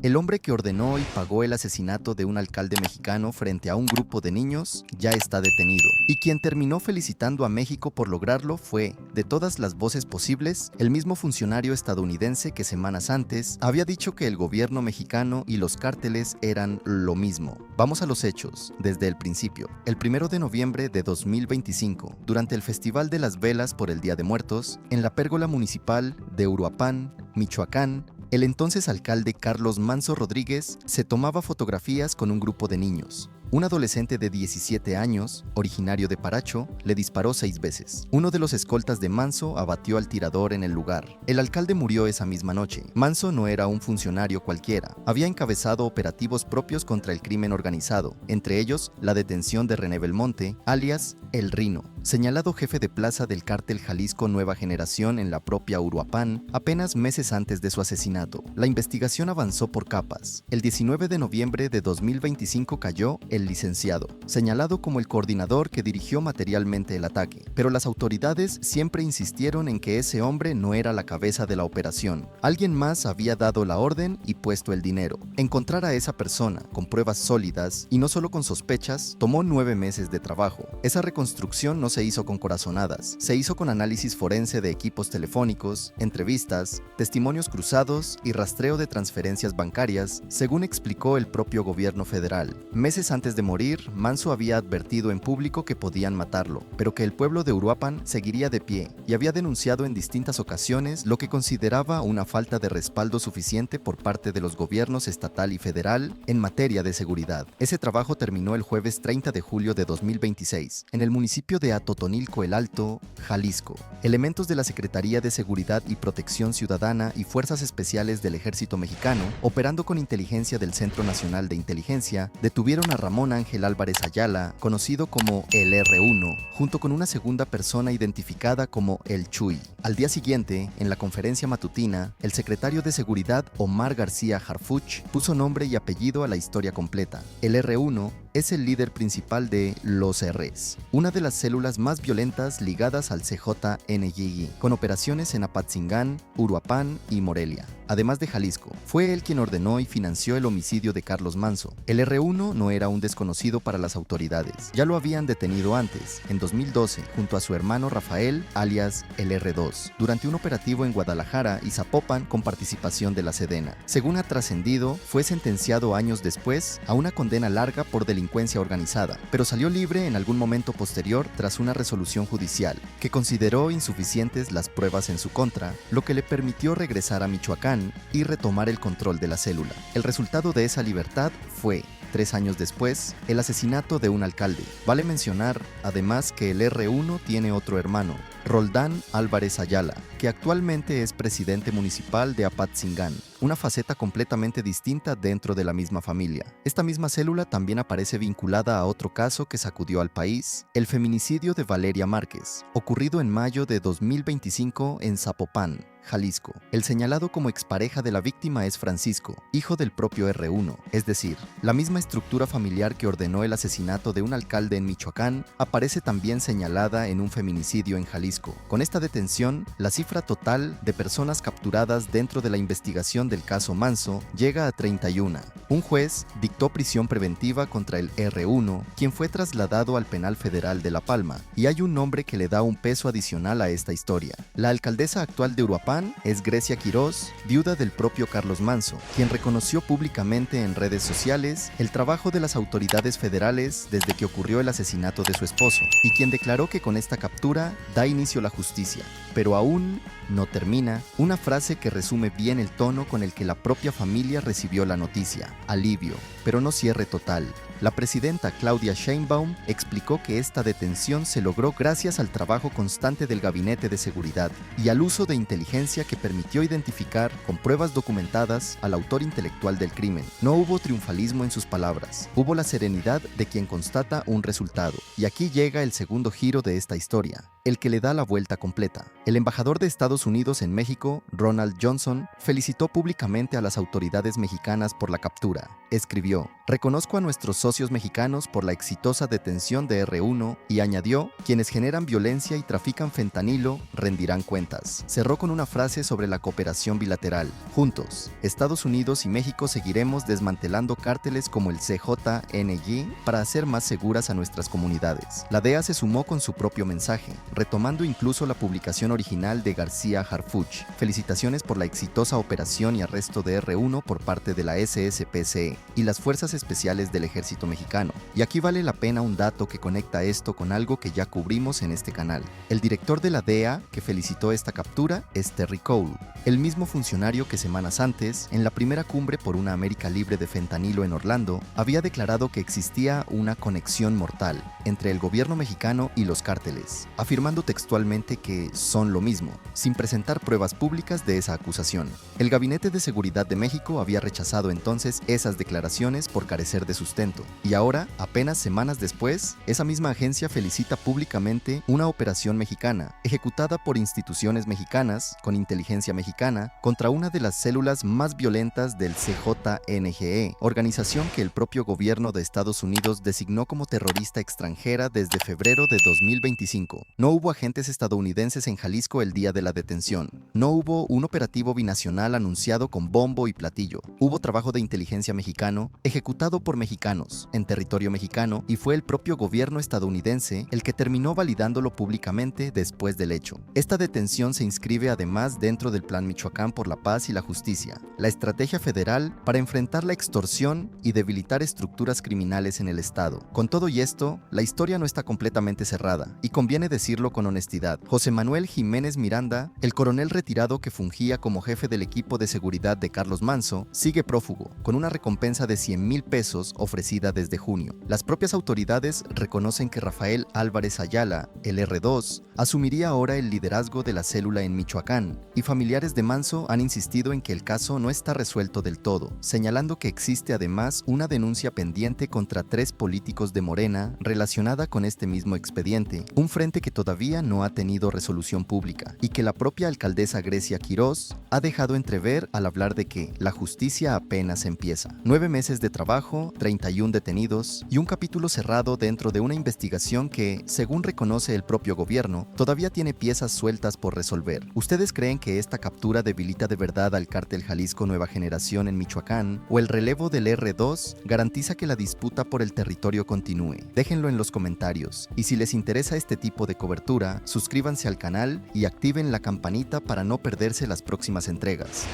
El hombre que ordenó y pagó el asesinato de un alcalde mexicano frente a un grupo de niños ya está detenido, y quien terminó felicitando a México por lograrlo fue, de todas las voces posibles, el mismo funcionario estadounidense que semanas antes había dicho que el gobierno mexicano y los cárteles eran lo mismo. Vamos a los hechos, desde el principio. El 1 de noviembre de 2025, durante el Festival de las Velas por el Día de Muertos, en la pérgola municipal de Uruapan, Michoacán, el entonces alcalde Carlos Manso Rodríguez se tomaba fotografías con un grupo de niños. Un adolescente de 17 años, originario de Paracho, le disparó 6 veces. Uno de los escoltas de Manso abatió al tirador en el lugar. El alcalde murió esa misma noche. Manso no era un funcionario cualquiera. Había encabezado operativos propios contra el crimen organizado, entre ellos la detención de René Belmonte, alias El Rino, señalado jefe de plaza del cártel Jalisco Nueva Generación en la propia Uruapan, apenas meses antes de su asesinato. La investigación avanzó por capas. El 19 de noviembre de 2025 cayó el licenciado, señalado como el coordinador que dirigió materialmente el ataque, pero las autoridades siempre insistieron en que ese hombre no era la cabeza de la operación. Alguien más había dado la orden y puesto el dinero. Encontrar a esa persona con pruebas sólidas y no solo con sospechas tomó 9 meses de trabajo. Esa reconstrucción no se hizo con corazonadas, se hizo con análisis forense de equipos telefónicos, entrevistas, testimonios cruzados y rastreo de transferencias bancarias, según explicó el propio gobierno federal. Meses antes de morir, Manso había advertido en público que podían matarlo, pero que el pueblo de Uruapan seguiría de pie, y había denunciado en distintas ocasiones lo que consideraba una falta de respaldo suficiente por parte de los gobiernos estatal y federal en materia de seguridad. Ese trabajo terminó el jueves 30 de julio de 2026, en el municipio de Atotonilco el Alto, Jalisco. Elementos de la Secretaría de Seguridad y Protección Ciudadana y Fuerzas Especiales del Ejército Mexicano, operando con inteligencia del Centro Nacional de Inteligencia, detuvieron a Ramón Ángel Álvarez Ayala, conocido como el R1, junto con una segunda persona identificada como el Chuy. Al día siguiente, en la conferencia matutina, el secretario de Seguridad Omar García Harfuch puso nombre y apellido a la historia completa. El R1 es el líder principal de Los R's, una de las células más violentas ligadas al CJNY, con operaciones en Apatzingán, Uruapan y Morelia, además de Jalisco. Fue él quien ordenó y financió el homicidio de Carlos Manso. El R1 no era un desconocido para las autoridades. Ya lo habían detenido antes, en 2012, junto a su hermano Rafael, alias el R2, durante un operativo en Guadalajara y Zapopan con participación de la Sedena. Según ha trascendido, fue sentenciado años después a una condena larga por delincuencia organizada, pero salió libre en algún momento posterior tras una resolución judicial, que consideró insuficientes las pruebas en su contra, lo que le permitió regresar a Michoacán y retomar el control de la célula. El resultado de esa libertad fue, 3 años después, el asesinato de un alcalde. Vale mencionar, además, que el R1 tiene otro hermano, Roldán Álvarez Ayala, que actualmente es presidente municipal de Apatzingán, una faceta completamente distinta dentro de la misma familia. Esta misma célula también aparece vinculada a otro caso que sacudió al país, el feminicidio de Valeria Márquez, ocurrido en mayo de 2025 en Zapopan, Jalisco. El señalado como expareja de la víctima es Francisco, hijo del propio R1, es decir, la misma estructura familiar que ordenó el asesinato de un alcalde en Michoacán aparece también señalada en un feminicidio en Jalisco. Con esta detención, la cifra total de personas capturadas dentro de la investigación del caso Manso llega a 31. Un juez dictó prisión preventiva contra el R1, quien fue trasladado al Penal Federal de La Palma, y hay un nombre que le da un peso adicional a esta historia. La alcaldesa actual de Uruapan es Grecia Quirós, viuda del propio Carlos Manso, quien reconoció públicamente en redes sociales el trabajo de las autoridades federales desde que ocurrió el asesinato de su esposo, y quien declaró que con esta captura da inicio la justicia, pero aún no termina. Una frase que resume bien el tono con el que la propia familia recibió la noticia: alivio, pero no cierre total. La presidenta Claudia Sheinbaum explicó que esta detención se logró gracias al trabajo constante del Gabinete de Seguridad y al uso de inteligencia que permitió identificar con pruebas documentadas al autor intelectual del crimen. No hubo triunfalismo en sus palabras, hubo la serenidad de quien constata un resultado. Y aquí llega el segundo giro de esta historia, el que le da la vuelta completa. El embajador de Estados Unidos en México, Ronald Johnson, felicitó públicamente a las autoridades mexicanas por la captura. Escribió: Reconozco a nuestros socios mexicanos por la exitosa detención de R1 y añadió, quienes generan violencia y trafican fentanilo rendirán cuentas. Cerró con una frase sobre la cooperación bilateral. Juntos, Estados Unidos y México seguiremos desmantelando cárteles como el CJNG para hacer más seguras a nuestras comunidades. La DEA se sumó con su propio mensaje, retomando incluso la publicación original de García Harfuch. Felicitaciones por la exitosa operación y arresto de R1 por parte de la SSPCE y las fuerzas especiales del ejército mexicano. Y aquí vale la pena un dato que conecta esto con algo que ya cubrimos en este canal. El director de la DEA que felicitó esta captura es Terry Cole, el mismo funcionario que semanas antes, en la primera cumbre por una América libre de fentanilo en Orlando, había declarado que existía una conexión mortal entre el gobierno mexicano y los cárteles, afirmando textualmente que son lo mismo, sin presentar pruebas públicas de esa acusación. El Gabinete de Seguridad de México había rechazado entonces esas declaraciones por carecer de sustento, y ahora, apenas semanas después, esa misma agencia felicita públicamente una operación mexicana, ejecutada por instituciones mexicanas, con inteligencia mexicana, contra una de las células más violentas del CJNGE, organización que el propio gobierno de Estados Unidos designó como terrorista extranjera desde febrero de 2025. No hubo agentes estadounidenses en Jalisco el día de la detención. No hubo un operativo binacional anunciado con bombo y platillo. Hubo trabajo de inteligencia mexicano, ejecutado por mexicanos, en territorio mexicano, y fue el propio gobierno estadounidense el que terminó validándolo públicamente después del hecho. Esta detención se inscribe además dentro del Plan Michoacán por la Paz y la Justicia, la estrategia federal para enfrentar la extorsión y debilitar estructuras criminales en el Estado. Con todo y esto, la historia no está completamente cerrada, y conviene decirlo con honestidad. José Manuel Jiménez Miranda, el coronel retirado que fungía como jefe del equipo de seguridad de Carlos Manzo, sigue prófugo, con una recompensa de 100,000 pesos ofrecida desde junio. Las propias autoridades reconocen que Rafael Álvarez Ayala, el R2, asumiría ahora el liderazgo de la célula en Michoacán, y familiares de Manzo han insistido en que el caso no está resuelto del todo, señalando que existe además una denuncia pendiente contra 3 políticos de Morena relacionada con este mismo expediente, un frente que todavía no ha tenido resolución pública, y que la propia alcaldesa Grecia Quirós ha dejado entrever al hablar de que la justicia apenas empieza. 9 meses de trabajo, 31 detenidos y un capítulo cerrado dentro de una investigación que, según reconoce el propio gobierno, todavía tiene piezas sueltas por resolver. ¿Ustedes creen que esta captura debilita de verdad al cártel Jalisco Nueva Generación en Michoacán, o el relevo del R2 garantiza que la disputa por el territorio continúe? Déjenlo en los comentarios, y si les interesa este tipo de cobertura, suscríbanse al canal y activen la campanita para no perderse las próximas entregas.